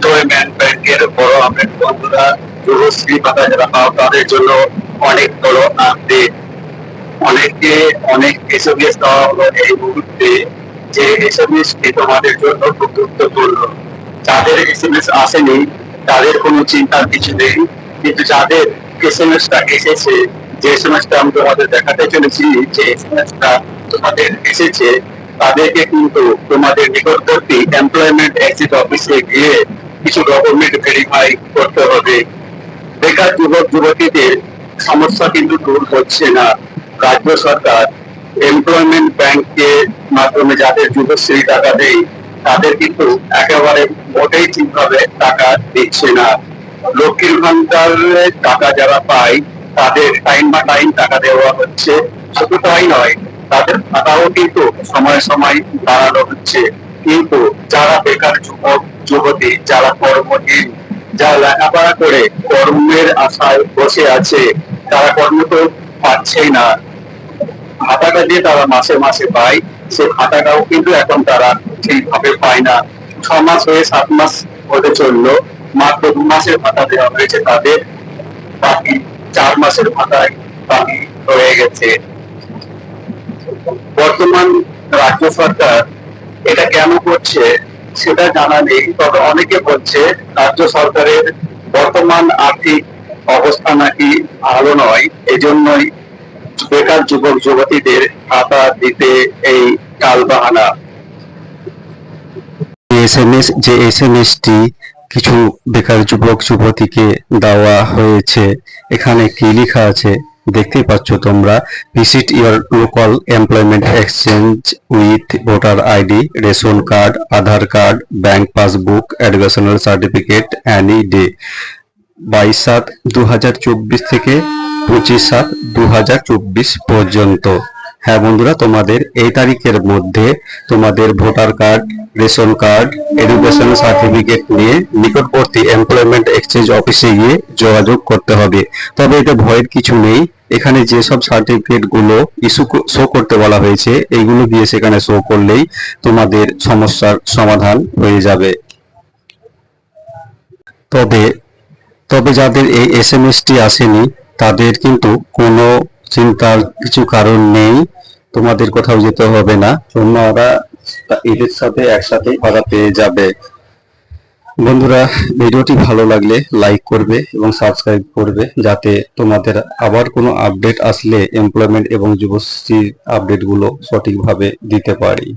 Employment ব্যাংকের বড় update বন্ধুরা, যুবশ্রী ভাতা যারা পাও তাদের জন্য অনেক বড় আপডেট। অনেকে অনেক এসএমএস দেওয়া হলো এই মুহূর্তে, যে এসএমএস টি তোমাদের জন্য খুব গুরুত্বপূর্ণ। যাদের এসএমএস আসেনি তাদের কোনো চিন্তার কিছু নেই, কিন্তু যাদের এসএমএসটা এসেছে, যে এসএমএসটা আমি তোমাদের দেখাতে চলেছি, যে এসএমএসটা তোমাদের এসেছে, তাদেরকে কিন্তু তোমাদের নিকটবর্তী এমপ্লয়মেন্ট এক্সিট অফিসে গিয়ে কিছু ডকুমেন্ট ভেরিফাই করতে হবে। বেকার যুবক যুবতীদের সমস্যা কিন্তু দূর হচ্ছে না। রাজ্য সরকার এমপ্লয়মেন্ট ব্যাংকের মাধ্যমে যাদের যুবশ্রী টাকা দেয়, তাদের কিন্তু একেবারে মোটেই ঠিকভাবে টাকা দিচ্ছে না। লক্ষ্মীর ভান্ডারের টাকা যারা পায় তাদের টাইম বা টাইম টাকা দেওয়া হচ্ছে, শুধু তাই নয়, তাদের খাতাও কিন্তু সময় সময় বাড়ানো হচ্ছে। কিন্তু যারা বেকার যুবক যুবতী, যারা কর্মহীন, যারা লেখাপড়া করে কর্মের আশায় বসে আছে, তারা কর্ম তো পাচ্ছেই না। ভাতাটা দিয়ে তারা মাসে মাসে পায়, সে ভাতাটাও কিন্তু এখন তারা ঠিকভাবে পায় না। 6 মাস হয়ে 7 মাস হতে চললো, মাত্র 2 মাসের ভাতা দেওয়া হয়েছে তাদের, বাকি 4 মাসের ভাতায় বাকি রয়ে গেছে। বর্তমান রাজ্য সরকার এটা কেন করছে সেটা জানা নেই, তবে অনেকে বলছে রাজ্য সরকারের বর্তমান আর্থিক অবস্থা নাকি ভালো নয়, এজন্যই বেকার যুবক যুবতীদের ভাতা দিতে এই টালবাহানা। এসএমএসটি কিছু বেকার যুবক যুবতীকে দেওয়া হয়েছে। এখানে কি লেখা আছে দেখতেই পাচ্ছ তোমরা, visit your local employment exchange with voter ID, ration card, Aadhaar card, bank passbook, educational certificate any day 22/7/2024 থেকে 25/7/2024 পর্যন্ত। হ্যাঁ বন্ধুরা, তোমাদের এই তারিখের মধ্যে তোমাদের voter card, ration card, education certificate নিয়ে নিকটবর্তী এমপ্লয়মেন্ট এক্সচেঞ্জ অফিসে গিয়ে যোগাযোগ করতে হবে। তবে এটা ভয়ের কিছু নেই, এখানে যেসব সার্টিফিকেট গুলো শো করতে বলা হয়েছে, এইগুলো গিয়ে সেখানে শো করলেই তোমাদের সমস্যার সমাধান হয়ে যাবে। তবে তবে যাদের এই এসএমএসটি আসেনি তাদের কিন্তু কোনো চিন্তার কিছু কারণ নেই, তোমাদের কোথাও যেতে হবে না, তোমরা এদের সাথে একসাথেই ভাড়া পেয়ে যাবে। বন্ধুরা, ভিডিওটি ভালো লাগলে লাইক করবে এবং সাবস্ক্রাইব করবে, যাতে তোমাদের আবার কোনো আপডেট আসলে এমপ্লয়মেন্ট এবং যুবশ্রীর আপডেটগুলো সঠিকভাবে দিতে পারি।